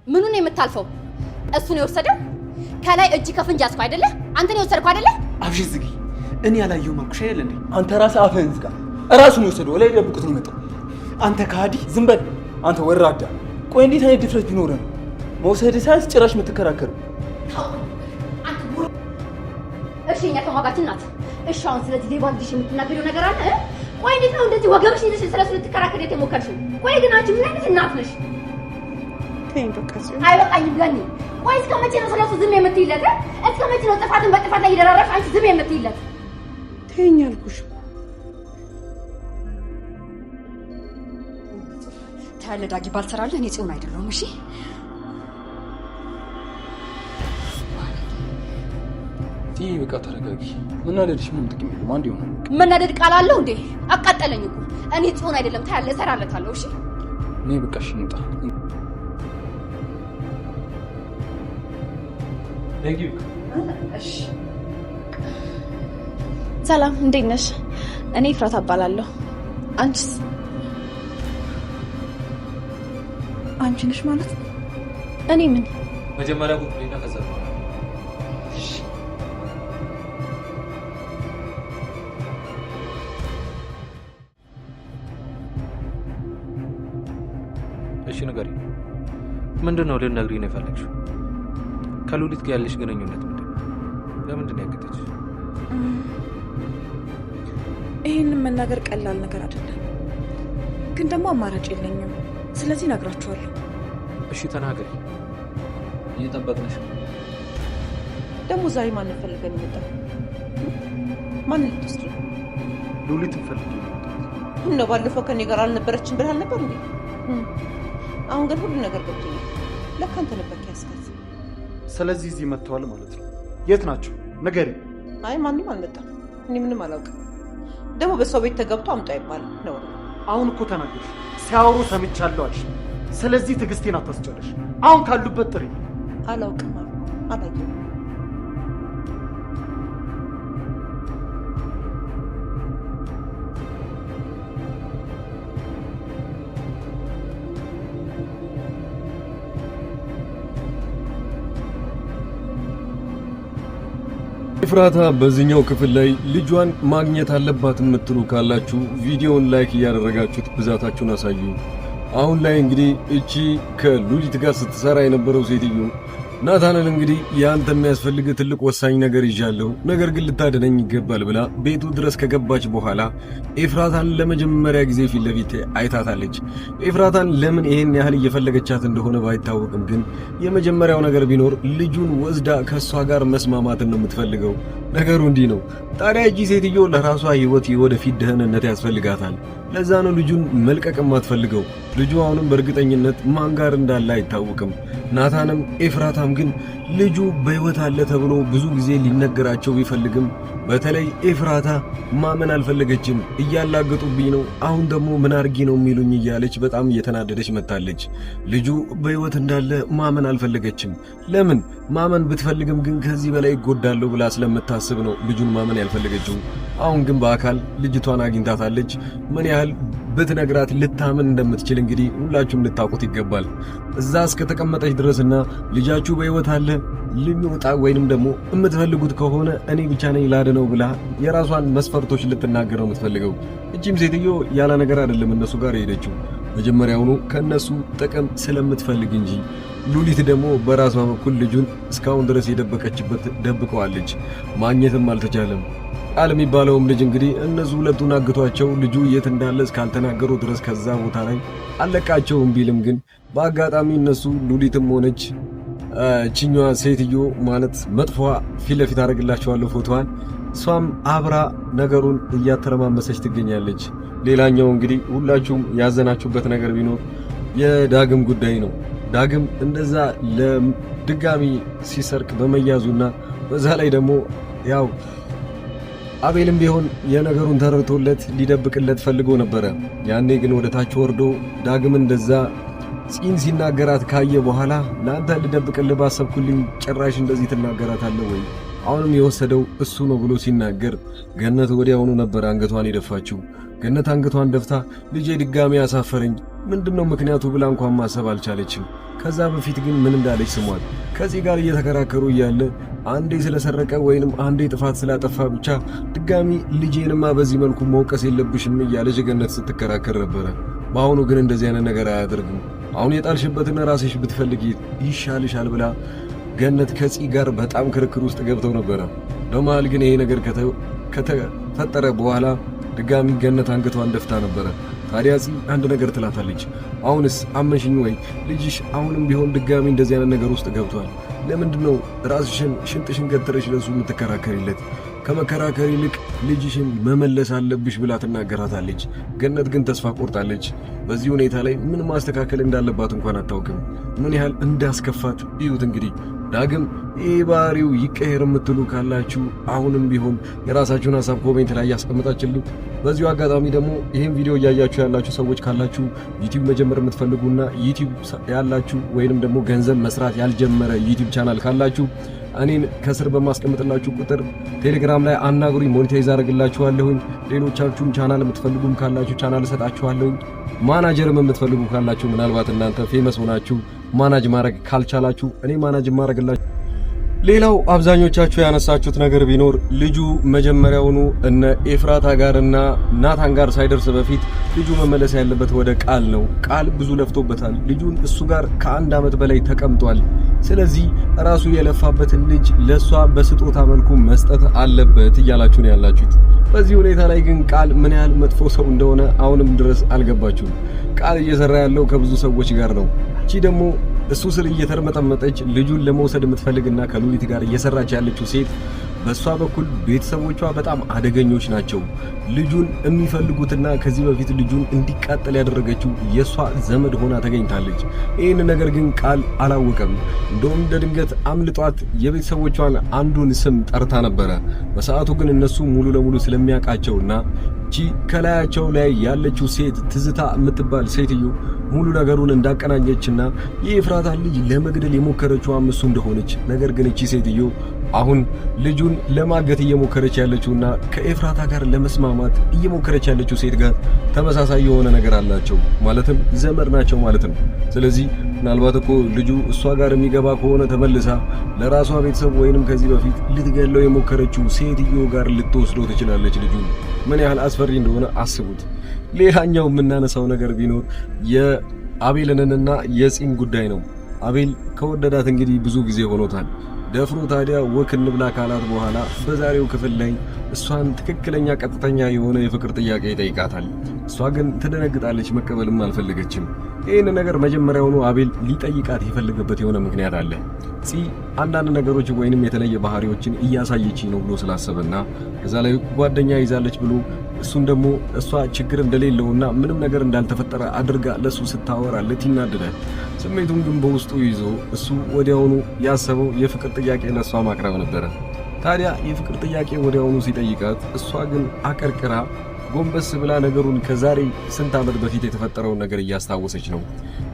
ምኑን ነው የምታልፈው? እሱ ነው የወሰደው? ከላይ እጅ ከፍንጅ ያዝከው አይደለ? አንተ ነው የወሰድከው አይደለ? አብሽ ዝጊ። እኔ ያላየሁም አልኩሽ አይደል እንዴ? አንተ ራስህ አፍህን ዝጋ። ራሱን የወሰደው ላይ ደብቁት ነው የመጣው። አንተ ከሃዲ ዝም በል አንተ ወራዳ። ቆይ እንዴት አይነት ድፍረት ቢኖርህ ነው መውሰድ ሳይንስ ጭራሽ የምትከራከረው? እሺ እኛ ተሟጋችን ናት። እሺ አሁን ስለዚህ ሌባ ልጅሽ የምትናገሪው ነገር አለ? ቆይ እንዴት ነው እንደዚህ ወገብሽ ይዘሽ ስለሱ ልትከራከሪ የሞከርሽው? ቆይ ግን አንቺ ምን አይነት እናት ነሽ? ተይኝ በቃ ሲሆን አይበቃኝም ገኒ። ቆይ እስከ መቼ ነው ስለሱ ዝም የምትይለት? እስከ መቼ ነው ጥፋትን በጥፋት ላይ እየደራረብሽ አንቺ ዝም የምትይለት? ተይኝ አልኩሽ። ታለ ዳጊ ባልሰራልህ እኔ ጽዮን አይደለሁም። እሺ ይሄ በቃ ተረጋጊ። መናደድሽ ምን ጥቅም የለውም። አንድ ይሆናል። መናደድ ቃል አለው እንዴ? አቃጠለኝ እኮ። እኔ ጽዮን አይደለም ታያለ እሰራለታለሁ። እሺ እኔ በቃ እሺ እንውጣ። ዳጊ እሺ ሰላም እንዴት ነሽ? እኔ ፍራት እባላለሁ። አንቺስ? አንቺ ነሽ ማለት? እኔ ምን መጀመሪያ ጉዳይና ከዛ እሺ ንገሪኝ። ምንድነው ልትነግሪኝ ነው የፈለግሽው? ከሉሊት ጋር ያለሽ ግንኙነት ምንድነው? ለምንድን ነው ያገተችሽ? ይሄንን መናገር ቀላል ነገር አይደለም፣ ግን ደግሞ አማራጭ የለኝም። ስለዚህ እነግራችኋለሁ። እሺ ተናገሪ። እየጠበቅንሽ ነው። ደግሞ ዛሬ ማን ፈልገን ይመጣል? ማን ልትወስድ? ሉሊት ፈልጊ ነው። ባለፈው ከኔ ጋር አልነበረችም ብለህ አልነበር እንዴ? አሁን ግን ሁሉ ነገር ገብቶኛል። ለካ አንተ ነበር ያስከዝ። ስለዚህ እዚህ መጥተዋል ማለት ነው። የት ናቸው? ንገሪ። አይ ማንም አልመጣም። እኔ ምንም አላውቅም። ደግሞ በሰው ቤት ተገብቶ አምጣ ይባላል ነው። አሁን እኮ ተናገርሽ። ሲያወሩ ሰምቻለሁ አልሽ። ስለዚህ ትዕግስቴን አታስጨርሽ። አሁን ካሉበት ጥሪ። አላውቅም አላየሁም። ኤፍራታ በዚህኛው ክፍል ላይ ልጇን ማግኘት አለባት የምትሉ ካላችሁ ቪዲዮውን ላይክ እያደረጋችሁት ብዛታችሁን አሳዩ። አሁን ላይ እንግዲህ እቺ ከሉሊት ጋር ስትሰራ የነበረው ሴትዮ ናታንን እንግዲህ ያንተ የሚያስፈልግ ትልቅ ወሳኝ ነገር ይዣለሁ፣ ነገር ግን ልታድነኝ ይገባል ብላ ቤቱ ድረስ ከገባች በኋላ ኤፍራታን ለመጀመሪያ ጊዜ ፊት ለፊት አይታታለች። ኤፍራታን ለምን ይሄን ያህል እየፈለገቻት እንደሆነ ባይታወቅም ግን የመጀመሪያው ነገር ቢኖር ልጁን ወስዳ ከሷ ጋር መስማማትን ነው የምትፈልገው። ነገሩ እንዲህ ነው። ታዲያ እቺ ሴትዮ ለራሷ ህይወት የወደፊት ደህንነት ያስፈልጋታል። ለዛ ነው ልጁን መልቀቅም አትፈልገው። ልጁ አሁንም በእርግጠኝነት ማን ጋር እንዳለ አይታወቅም። ናታንም ኤፍራታም ግን ልጁ በህይወት አለ ተብሎ ብዙ ጊዜ ሊነገራቸው ቢፈልግም በተለይ ኤፍራታ ማመን አልፈለገችም። እያላገጡብኝ ነው፣ አሁን ደግሞ ምን አርጊ ነው የሚሉኝ እያለች በጣም እየተናደደች መጣለች። ልጁ በህይወት እንዳለ ማመን አልፈለገችም። ለምን ማመን ብትፈልግም ግን ከዚህ በላይ ይጎዳለሁ ብላ ስለምታስብ ነው ልጁን ማመን ያልፈለገችው። አሁን ግን በአካል ልጅቷን አግኝታታለች። ምን ያህል ብትነግራት ልታመን እንደምትችል እንግዲህ ሁላችሁም ልታውቁት ይገባል። እዛ እስከተቀመጠች ድረስና ልጃችሁ በህይወት አለ ልንወጣ ወይንም ደግሞ የምትፈልጉት ከሆነ እኔ ብቻ ነኝ ላድነው ብላ የራሷን መስፈርቶች ልትናገር ነው የምትፈልገው። እቺም ሴትዮ ያለ ነገር አይደለም እነሱ ጋር ሄደችው፣ መጀመሪያውኑ ከነሱ ጥቅም ስለምትፈልግ እንጂ። ሉሊት ደግሞ በራሷ በኩል ልጁን እስካሁን ድረስ የደበቀችበት ደብቀዋለች፣ ማግኘትም አልተቻለም። ቃል የሚባለውም ልጅ እንግዲህ እነሱ ሁለቱን አግቷቸው ልጁ የት እንዳለ እስካልተናገሩ ድረስ ከዛ ቦታ ላይ አለቃቸውም ቢልም ግን በአጋጣሚ እነሱ ሉሊትም ሆነች እቺኛዋ ሴትዮ ማለት መጥፏ ፊት ለፊት አደርግላቸዋለሁ ፎቶዋን፣ እሷም አብራ ነገሩን እያተረማመሰች ትገኛለች። ሌላኛው እንግዲህ ሁላችሁም ያዘናችሁበት ነገር ቢኖር የዳግም ጉዳይ ነው። ዳግም እንደዛ ለድጋሚ ሲሰርቅ በመያዙና በዛ ላይ ደግሞ ያው አቤልም ቢሆን የነገሩን ተረድቶለት ሊደብቅለት ፈልጎ ነበረ። ያኔ ግን ወደ ታች ወርዶ ዳግም እንደዛ ፂን ሲናገራት ካየ በኋላ ለአንተ ልደብቅልህ ባሰብኩልኝ ጭራሽ እንደዚህ ትናገራታለህ ወይ? አሁንም የወሰደው እሱ ነው ብሎ ሲናገር ገነት ወዲያውኑ ነበር አንገቷን የደፋችው። ገነት አንገቷን ደፍታ ልጄ ድጋሚ አሳፈረኝ፣ ምንድነው ምክንያቱ ብላ እንኳን ማሰብ አልቻለችም። ከዛ በፊት ግን ምን እንዳለች ስሟት። ከዚህ ጋር እየተከራከሩ እያለ አንዴ ስለሰረቀ ወይንም አንዴ ጥፋት ስላጠፋ ብቻ ድጋሚ ልጄንማ በዚህ መልኩ መውቀስ የለብሽም እያለች ገነት ስትከራከር ነበረ። በአሁኑ ግን እንደዚህ አይነት ነገር አያደርግም። አሁን የጣልሽበትን ራስሽ ብትፈልጊ ይሻልሻል ብላ ገነት ከፂ ጋር በጣም ክርክር ውስጥ ገብተው ነበረ። በመሃል ግን ይሄ ነገር ከተፈጠረ በኋላ ድጋሚ ገነት አንገቷን ደፍታ ነበረ። ታዲያ ፂ አንድ ነገር ትላታለች። አሁንስ አመንሽኝ ወይ? ልጅሽ አሁንም ቢሆን ድጋሚ እንደዚህ አይነት ነገር ውስጥ ገብቷል። ለምንድነው ራስሽን ሽንጥሽን ገትረሽ ለሱ የምትከራከሪለት? ከመከራከር ይልቅ ልጅሽን መመለስ አለብሽ ብላ ትናገራታለች። ገነት ግን ተስፋ ቆርጣለች። በዚህ ሁኔታ ላይ ምን ማስተካከል እንዳለባት እንኳን አታውቅም። ምን ያህል እንዳስከፋት እዩት። እንግዲህ ዳግም ይህ ባህሪው ይቀየር የምትሉ ካላችሁ አሁንም ቢሆን የራሳችሁን ሀሳብ ኮሜንት ላይ ያስቀምጣችልኝ። በዚሁ አጋጣሚ ደግሞ ይህን ቪዲዮ እያያችሁ ያላችሁ ሰዎች ካላችሁ ዩቲዩብ መጀመር የምትፈልጉና ዩቲዩብ ያላችሁ ወይንም ደግሞ ገንዘብ መስራት ያልጀመረ ዩቲዩብ ቻናል ካላችሁ እኔን ከስር በማስቀምጥላችሁ ቁጥር ቴሌግራም ላይ አናግሩኝ፣ ሞኔታይዝ አደርግላችኋለሁኝ። ሌሎቻችሁም ቻናል የምትፈልጉም ካላችሁ ቻናል እሰጣችኋለሁኝ። ማናጀርም የምትፈልጉ ካላችሁ ምናልባት እናንተ ፌመስ ሆናችሁ ማናጅ ማድረግ ካልቻላችሁ እኔ ማናጅ ማድረግላችሁ። ሌላው አብዛኞቻችሁ ያነሳችሁት ነገር ቢኖር ልጁ መጀመሪያውኑ እነ ኤፍራታ ጋርና ናታን ጋር ሳይደርስ በፊት ልጁ መመለስ ያለበት ወደ ቃል ነው። ቃል ብዙ ለፍቶበታል። ልጁን እሱ ጋር ከ1 ዓመት በላይ ተቀምጧል። ስለዚህ ራሱ የለፋበትን ልጅ ለሷ በስጦታ መልኩ መስጠት አለበት እያላችሁ ነው ያላችሁት። በዚህ ሁኔታ ላይ ግን ቃል ምን ያህል መጥፎ ሰው እንደሆነ አሁንም ድረስ አልገባችሁም። ቃል እየሰራ ያለው ከብዙ ሰዎች ጋር ነው። እቺ ደግሞ እሱ ስር እየተርመጠመጠች ልጁን ለመውሰድ የምትፈልግና ከሉሊት ጋር እየሰራች ያለችው ሴት በሷ በኩል ቤተሰቦቿ በጣም አደገኞች ናቸው። ልጁን የሚፈልጉትና ከዚህ በፊት ልጁን እንዲቃጠል ያደረገችው የሷ ዘመድ ሆና ተገኝታለች። ይህን ነገር ግን ቃል አላወቀም። እንደውም ድንገት አምልጧት የቤተሰቦቿን አንዱን ስም ጠርታ ነበረ። በሰዓቱ ግን እነሱ ሙሉ ለሙሉ ስለሚያውቃቸውና እቺ ከላያቸው ላይ ያለችው ሴት ትዝታ የምትባል ሴትዮ ሙሉ ነገሩን እንዳቀናኘችና የኤፍራታ ልጅ ለመግደል የሞከረችው እሱ እንደሆነች፣ ነገር ግን እቺ ሴትዮ አሁን ልጁን ለማገት እየሞከረች ያለችውና ከኤፍራታ ጋር ለመስማማት እየሞከረች ያለችው ሴት ጋር ተመሳሳይ የሆነ ነገር አላቸው። ማለትም ዘመድ ናቸው ማለት ነው። ስለዚህ ምናልባት እኮ ልጁ እሷ ጋር የሚገባ ከሆነ ተመልሳ ለራሷ ቤተሰብ ወይንም ከዚህ በፊት ልትገለው የሞከረችው ሴትዮ ጋር ልትወስደው ትችላለች። ልጁ ምን ያህል አስፈሪ እንደሆነ አስቡት። ሌላኛው የምናነሳው ነገር ቢኖር የአቤልንና የፂን ጉዳይ ነው። አቤል ከወደዳት እንግዲህ ብዙ ጊዜ ሆኖታል። ደፍሮ ታዲያ ወክ እንብላ ካላት በኋላ በዛሬው ክፍል ላይ እሷን ትክክለኛ ቀጥተኛ የሆነ የፍቅር ጥያቄ ይጠይቃታል። እሷ ግን ትደነግጣለች፣ መቀበልም አልፈለገችም። ይህን ነገር መጀመሪያውኑ አቤል ሊጠይቃት የፈለገበት የሆነ ምክንያት አለ። ፂ አንዳንድ ነገሮች ወይንም የተለየ ባህሪዎችን እያሳየች ነው ብሎ ስላሰበና ከዛ ላይ ጓደኛ ይዛለች ብሎ እሱን ደግሞ እሷ ችግር እንደሌለውና ምንም ነገር እንዳልተፈጠረ አድርጋ ለሱ ስታወራለት ይናደዳል። ስሜቱን ግን በውስጡ ይዞ እሱ ወዲያውኑ ያሰበው የፍቅር ጥያቄ ለሷ ማቅረብ ነበረ። ታዲያ የፍቅር ጥያቄ ወዲያውኑ ሲጠይቃት እሷ ግን አቀርቅራ ጎንበስ ብላ ነገሩን ከዛሬ ስንት ዓመት በፊት የተፈጠረውን ነገር እያስታወሰች ነው።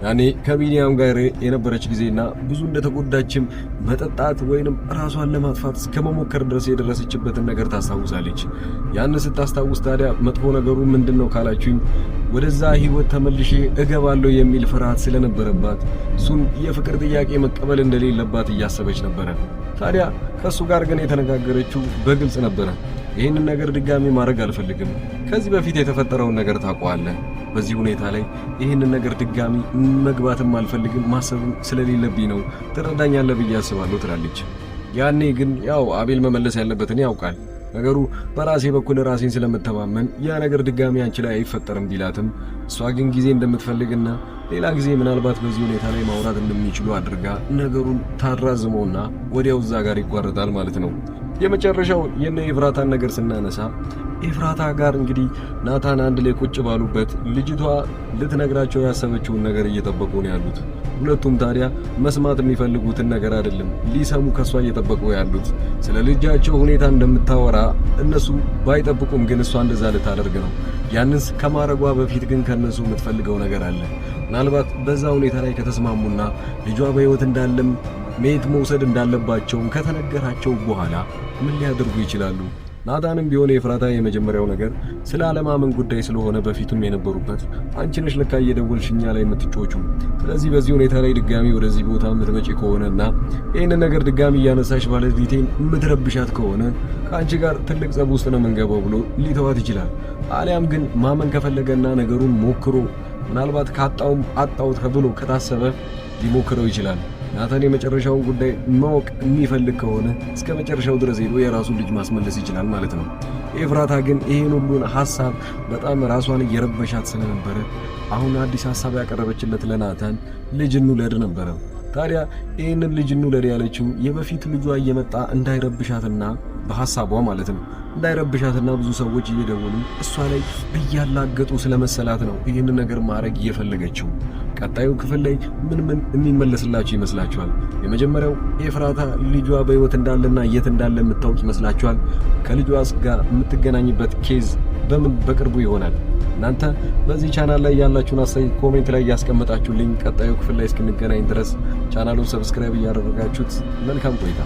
ያኔ ከቢኒያም ጋር የነበረች ጊዜና ብዙ እንደተጎዳችም መጠጣት ወይንም ራሷን ለማጥፋት እስከመሞከር ድረስ የደረሰችበትን ነገር ታስታውሳለች። ያን ስታስታውስ ታዲያ መጥፎ ነገሩ ምንድነው ካላችሁኝ ወደዛ ህይወት ተመልሼ እገባለሁ የሚል ፍርሃት ስለነበረባት እሱን የፍቅር ጥያቄ መቀበል እንደሌለባት እያሰበች ነበረ። ታዲያ ከሱ ጋር ግን የተነጋገረችው በግልጽ ነበረ። ይህንን ነገር ድጋሚ ማድረግ አልፈልግም። ከዚህ በፊት የተፈጠረውን ነገር ታውቀዋለህ። በዚህ ሁኔታ ላይ ይህንን ነገር ድጋሚ መግባትም አልፈልግም፣ ማሰብም ስለሌለብኝ ነው። ትረዳኛለህ ብዬ አስባለሁ ትላለች። ያኔ ግን ያው አቤል መመለስ ያለበትን ያውቃል። ነገሩ በራሴ በኩል ራሴን ስለምተማመን ያ ነገር ድጋሚ አንቺ ላይ አይፈጠርም ቢላትም እሷ ግን ጊዜ እንደምትፈልግና ሌላ ጊዜ ምናልባት በዚህ ሁኔታ ላይ ማውራት እንደሚችሉ አድርጋ ነገሩን ታራዝመውና ወዲያው እዛ ጋር ይቋረጣል ማለት ነው። የመጨረሻው የነ ኤፍራታን ነገር ስናነሳ ኤፍራታ ጋር እንግዲህ ናታን አንድ ላይ ቁጭ ባሉበት ልጅቷ ልትነግራቸው ያሰበችውን ነገር እየጠበቁ ነው ያሉት። ሁለቱም ታዲያ መስማት የሚፈልጉትን ነገር አይደለም ሊሰሙ ከሷ እየጠበቁ ያሉት። ስለ ልጃቸው ሁኔታ እንደምታወራ እነሱ ባይጠብቁም ግን እሷ እንደዛ ልታደርግ ነው። ያንስ ከማረጓ በፊት ግን ከነሱ የምትፈልገው ነገር አለ። ምናልባት በዛ ሁኔታ ላይ ከተስማሙና ልጇ በሕይወት እንዳለም ሜት መውሰድ እንዳለባቸውም ከተነገራቸው በኋላ ምን ሊያደርጉ ይችላሉ? ናታንም ቢሆን የኤፍራታ የመጀመሪያው ነገር ስለ አለማመን ጉዳይ ስለሆነ በፊቱም የነበሩበት አንቺ ነሽ ለካ እየደወልሽ እኛ ላይ የምትጮቹ፣ ስለዚህ በዚህ ሁኔታ ላይ ድጋሚ ወደዚህ ቦታ የምትመጪ ከሆነና ይህንን ነገር ድጋሚ እያነሳሽ ባለቤቴን የምትረብሻት ከሆነ ከአንቺ ጋር ትልቅ ጸብ ውስጥ ነው የምንገባው ብሎ ሊተዋት ይችላል። አሊያም ግን ማመን ከፈለገና ነገሩን ሞክሮ ምናልባት ካጣውም አጣው ተብሎ ከታሰበ ሊሞክረው ይችላል። ናታን የመጨረሻውን ጉዳይ ማወቅ የሚፈልግ ከሆነ እስከ መጨረሻው ድረስ ሄዶ የራሱን ልጅ ማስመለስ ይችላል ማለት ነው። ኤፍራታ ግን ይሄን ሁሉን ሐሳብ በጣም ራሷን እየረበሻት ስለነበረ አሁን አዲስ ሐሳብ ያቀረበችለት ለናታን ልጅ እንውለድ ነበረ። ታዲያ ይህንን ልጅ እንውለድ ያለችው የበፊት ልጇ እየመጣ እንዳይረብሻትና በሐሳቧ ማለት ነው እንዳይረብሻትና ብዙ ሰዎች እየደወሉ እሷ ላይ እያላገጡ ስለመሰላት ነው ይህንን ነገር ማድረግ እየፈለገችው። ቀጣዩ ክፍል ላይ ምን የሚመለስላችሁ ይመስላችኋል? የመጀመሪያው ኤፍራታ ልጇ በህይወት እንዳለና የት እንዳለ የምታውቅ ይመስላችኋል? ከልጇስ ጋር የምትገናኝበት ኬዝ በቅርቡ ይሆናል? እናንተ በዚህ ቻናል ላይ ያላችሁን አስተያየት ኮሜንት ላይ ያስቀምጣችሁልኝ። ቀጣዩ ክፍል ላይ እስክንገናኝ ድረስ ቻናሉን ሰብስክራይብ እያደረጋችሁት መልካም ቆይታ